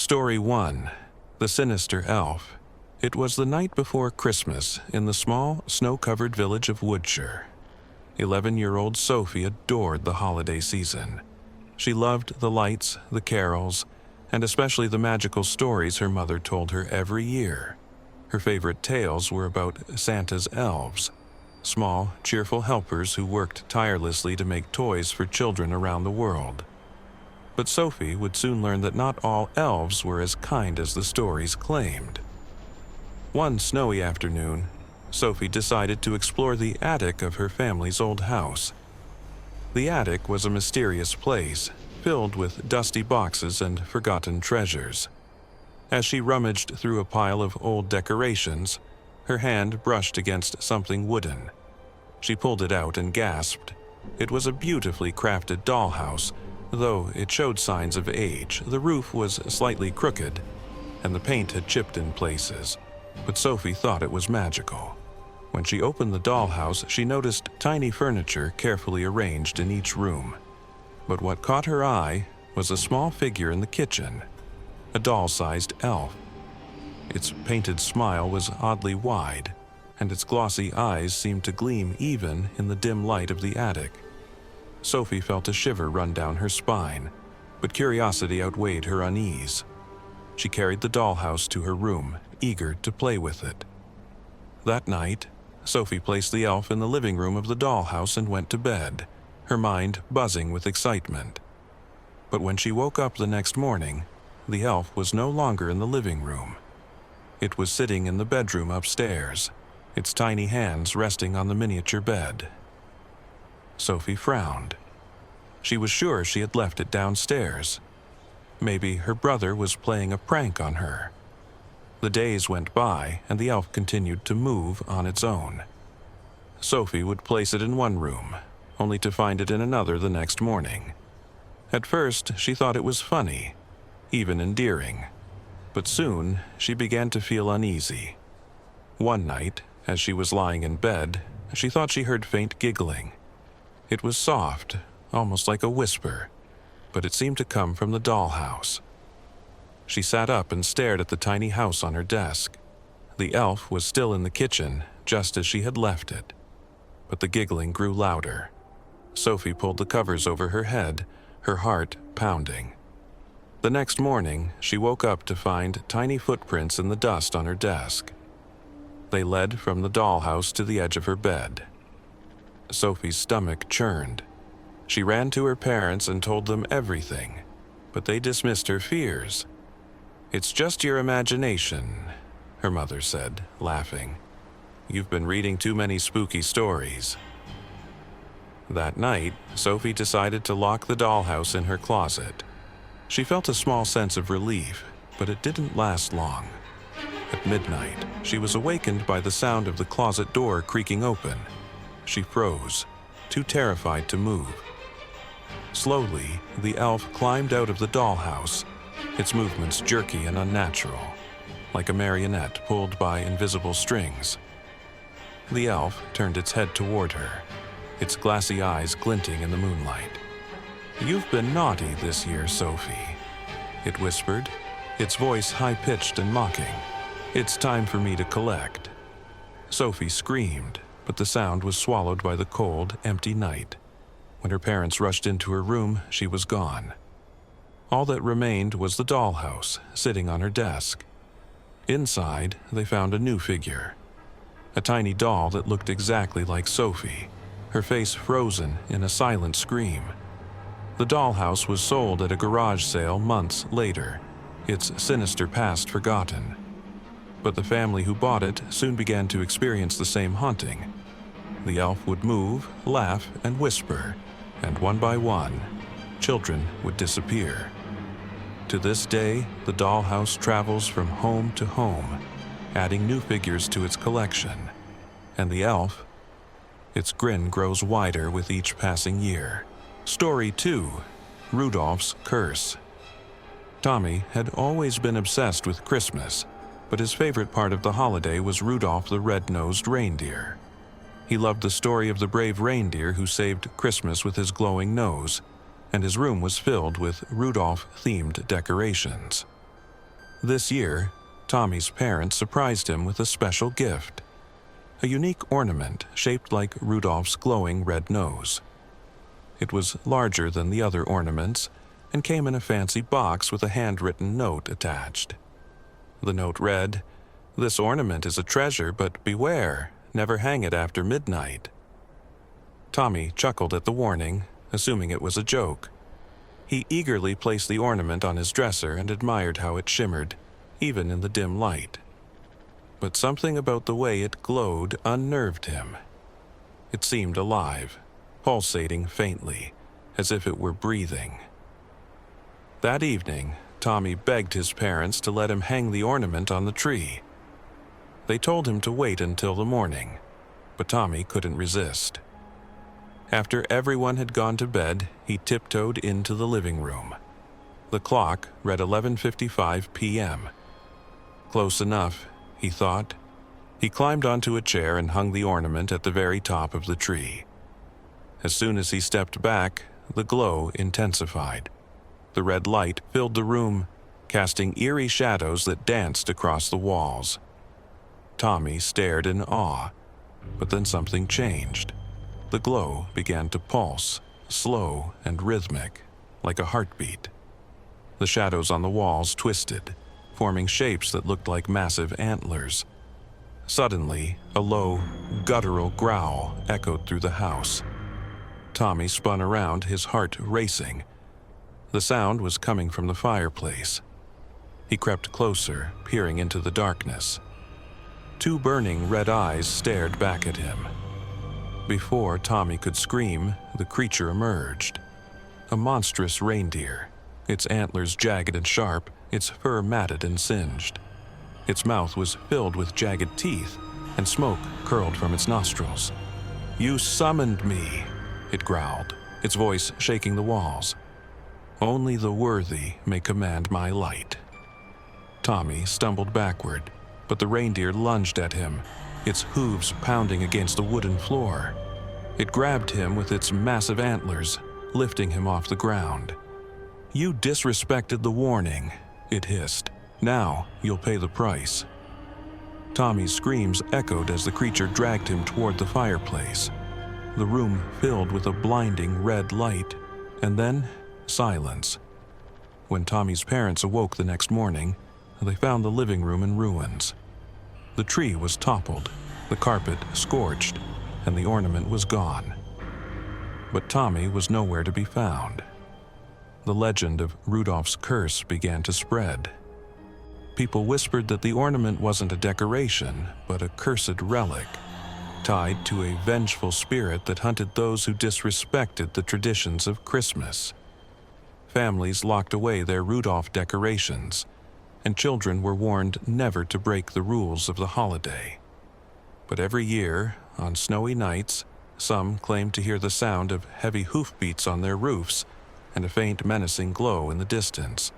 Story 1. The Sinister Elf. It was the night before Christmas in the small, snow-covered village of Woodshire. 11-year-old Sophie adored the holiday season. She loved the lights, the carols, and especially the magical stories her mother told her every year. Her favorite tales were about Santa's elves, small, cheerful helpers who worked tirelessly to make toys for children around the world. But Sophie would soon learn that not all elves were as kind as the stories claimed. One snowy afternoon, Sophie decided to explore the attic of her family's old house. The attic was a mysterious place, filled with dusty boxes and forgotten treasures. As she rummaged through a pile of old decorations, her hand brushed against something wooden. She pulled it out and gasped. It was a beautifully crafted dollhouse. Though it showed signs of age, the roof was slightly crooked, and the paint had chipped in places, but Sophie thought it was magical. When she opened the dollhouse, she noticed tiny furniture carefully arranged in each room. But what caught her eye was a small figure in the kitchen, a doll-sized elf. Its painted smile was oddly wide, and its glossy eyes seemed to gleam even in the dim light of the attic. Sophie felt a shiver run down her spine, but curiosity outweighed her unease. She carried the dollhouse to her room, eager to play with it. That night, Sophie placed the elf in the living room of the dollhouse and went to bed, her mind buzzing with excitement. But when she woke up the next morning, the elf was no longer in the living room. It was sitting in the bedroom upstairs, its tiny hands resting on the miniature bed. Sophie frowned. She was sure she had left it downstairs. Maybe her brother was playing a prank on her. The days went by, and the elf continued to move on its own. Sophie would place it in one room, only to find it in another the next morning. At first, she thought it was funny, even endearing. But soon, she began to feel uneasy. One night, as she was lying in bed, she thought she heard faint giggling. It was soft, almost like a whisper, but it seemed to come from the dollhouse. She sat up and stared at the tiny house on her desk. The elf was still in the kitchen, just as she had left it. But the giggling grew louder. Sophie pulled the covers over her head, her heart pounding. The next morning, she woke up to find tiny footprints in the dust on her desk. They led from the dollhouse to the edge of her bed. Sophie's stomach churned. She ran to her parents and told them everything, but they dismissed her fears. "It's just your imagination," her mother said, laughing. "You've been reading too many spooky stories." That night, Sophie decided to lock the dollhouse in her closet. She felt a small sense of relief, but it didn't last long. At midnight, she was awakened by the sound of the closet door creaking open. She froze, too terrified to move. Slowly, the elf climbed out of the dollhouse, its movements jerky and unnatural, like a marionette pulled by invisible strings. The elf turned its head toward her, its glassy eyes glinting in the moonlight. "You've been naughty this year, Sophie," it whispered, its voice high-pitched and mocking. "It's time for me to collect." Sophie screamed, but the sound was swallowed by the cold, empty night. When her parents rushed into her room, she was gone. All that remained was the dollhouse, sitting on her desk. Inside, they found a new figure. A tiny doll that looked exactly like Sophie, her face frozen in a silent scream. The dollhouse was sold at a garage sale months later, its sinister past forgotten. But the family who bought it soon began to experience the same haunting. The elf would move, laugh, and whisper, and one by one, children would disappear. To this day, the dollhouse travels from home to home, adding new figures to its collection. And the elf, its grin grows wider with each passing year. Story 2. Rudolph's Curse. Tommy had always been obsessed with Christmas, but his favorite part of the holiday was Rudolph the red-nosed reindeer. He loved the story of the brave reindeer who saved Christmas with his glowing nose, and his room was filled with Rudolph-themed decorations. This year, Tommy's parents surprised him with a special gift, a unique ornament shaped like Rudolph's glowing red nose. It was larger than the other ornaments and came in a fancy box with a handwritten note attached. The note read, "This ornament is a treasure, but beware, never hang it after midnight." Tommy chuckled at the warning, assuming it was a joke. He eagerly placed the ornament on his dresser and admired how it shimmered, even in the dim light. But something about the way it glowed unnerved him. It seemed alive, pulsating faintly, as if it were breathing. That evening, Tommy begged his parents to let him hang the ornament on the tree. They told him to wait until the morning, but Tommy couldn't resist. After everyone had gone to bed, he tiptoed into the living room. The clock read 11:55 p.m. Close enough, he thought. He climbed onto a chair and hung the ornament at the very top of the tree. As soon as he stepped back, the glow intensified. The red light filled the room, casting eerie shadows that danced across the walls. Tommy stared in awe, but then something changed. The glow began to pulse, slow and rhythmic, like a heartbeat. The shadows on the walls twisted, forming shapes that looked like massive antlers. Suddenly, a low, guttural growl echoed through the house. Tommy spun around, his heart racing. The sound was coming from the fireplace. He crept closer, peering into the darkness. Two burning red eyes stared back at him. Before Tommy could scream, the creature emerged. A monstrous reindeer, its antlers jagged and sharp, its fur matted and singed. Its mouth was filled with jagged teeth, and smoke curled from its nostrils. "You summoned me," it growled, its voice shaking the walls. "Only the worthy may command my light." Tommy stumbled backward, but the reindeer lunged at him, its hooves pounding against the wooden floor. It grabbed him with its massive antlers, lifting him off the ground. "You disrespected the warning," it hissed. "Now you'll pay the price." Tommy's screams echoed as the creature dragged him toward the fireplace. The room filled with a blinding red light, and then silence. When Tommy's parents awoke the next morning, they found the living room in ruins. The tree was toppled, the carpet scorched, and the ornament was gone. But Tommy was nowhere to be found. The legend of Rudolph's curse began to spread. People whispered that the ornament wasn't a decoration, but a cursed relic, tied to a vengeful spirit that hunted those who disrespected the traditions of Christmas. Families locked away their Rudolph decorations, and children were warned never to break the rules of the holiday. But every year, on snowy nights, some claimed to hear the sound of heavy hoofbeats on their roofs and a faint menacing glow in the distance.